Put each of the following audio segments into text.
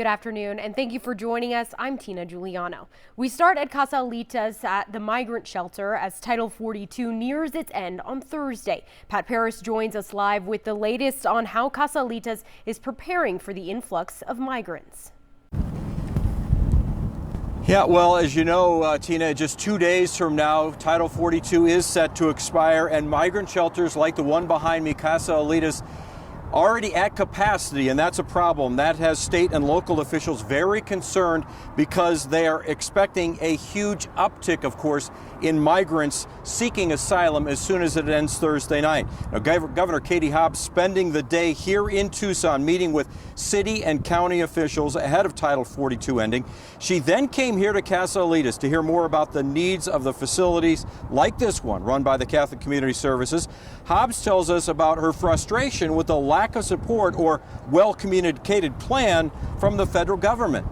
Good afternoon, and thank you for joining us. I'm Tina Giuliano. We start at Casalitas at the Migrant Shelter as Title 42 nears its end on Thursday. Pat Paris joins us live with the latest on how Casalitas is preparing for the influx of migrants. Yeah, well, as you know, Tina, just 2 days from now, Title 42 is set to expire, and migrant shelters like the one behind me, Casalitas, already at capacity, and that's a problem. That has state and local officials very concerned because they are expecting a huge uptick, of course, in migrants seeking asylum as soon as it ends Thursday night. Now, Governor Katie Hobbs spending the day here in Tucson meeting with city and county officials ahead of Title 42 ending. She then came here to Casalitas to hear more about the needs of the facilities like this one run by the Catholic Community Services. Hobbs tells us about her frustration with the lack of support or well-communicated plan from the federal government.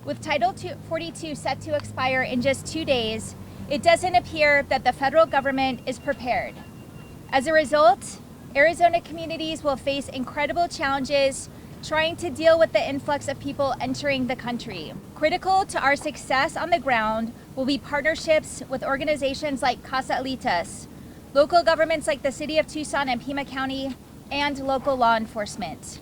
With Title 42 set to expire in just 2 days, it doesn't appear that the federal government is prepared. As a result, Arizona communities will face incredible challenges trying to deal with the influx of people entering the country. Critical to our success on the ground will be partnerships with organizations like Casalitas, local governments like the City of Tucson and Pima County, and local law enforcement.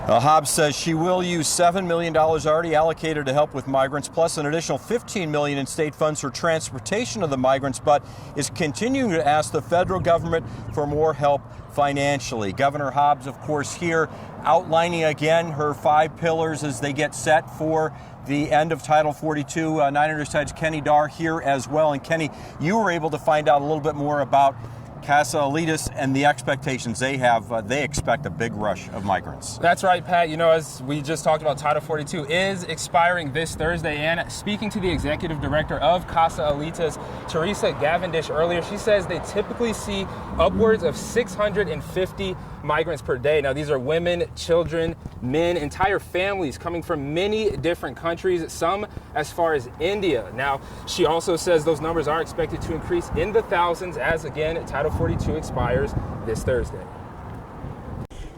Hobbs says she will use $7 million already allocated to help with migrants, plus an additional $15 million in state funds for transportation of the migrants, but is continuing to ask the federal government for more help financially. Governor Hobbs, of course, here outlining again her 5 pillars as they get set for the end of Title 42. 900 Side's Kenny Dar here as well. And Kenny, you were able to find out a little bit more about Casalitas and the expectations they have. They expect a big rush of migrants. That's right, Pat. You know, as we just talked about, Title 42 is expiring this Thursday. And speaking to the executive director of Casalitas, Teresa Gavindish, earlier, she says they typically see upwards of 650 migrants per day. Now, these are women, children, men, entire families coming from many different countries, some as far as India. Now, she also says those numbers are expected to increase in the thousands as, again, Title 42 expires this Thursday.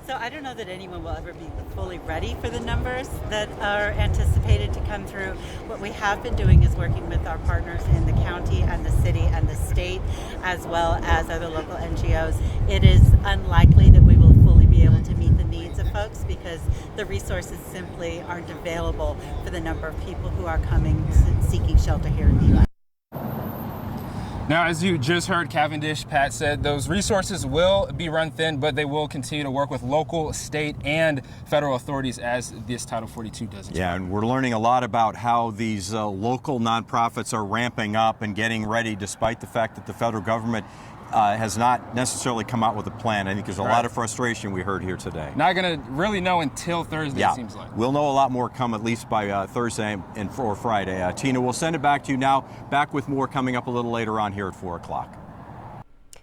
So I don't know that anyone will ever be fully ready for the numbers that are anticipated to come through. What we have been doing is working with our partners in the county and the city and the state, as well as other local NGOs. It is unlikely that we will fully be able to meet the needs of folks because the resources simply aren't available for the number of people who are coming seeking shelter here in the U.S. Now, as you just heard Cavendish, Pat said those resources will be run thin, but they will continue to work with local, state, and federal authorities as this Title 42 does expire. Yeah, and we're learning a lot about how these local nonprofits are ramping up and getting ready, despite the fact that the federal government has not necessarily come out with a plan. I think there's a lot of frustration we heard here today. Not going to really know until Thursday, it seems like. We'll know a lot more come at least by Thursday or Friday. Tina, we'll send it back to you now. Back with more coming up a little later on here at 4 o'clock.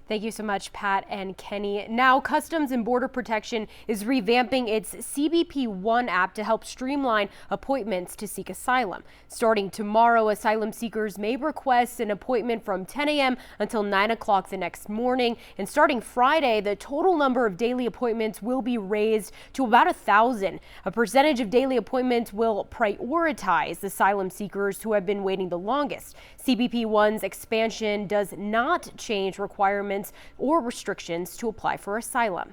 Thank you so much, Pat and Kenny. Now, Customs and Border Protection is revamping its CBP One app to help streamline appointments to seek asylum. Starting tomorrow, asylum seekers may request an appointment from 10 a.m. until 9 o'clock the next morning. And starting Friday, the total number of daily appointments will be raised to about 1,000. A percentage of daily appointments will prioritize asylum seekers who have been waiting the longest. CBP One's expansion does not change requirements or restrictions to apply for asylum.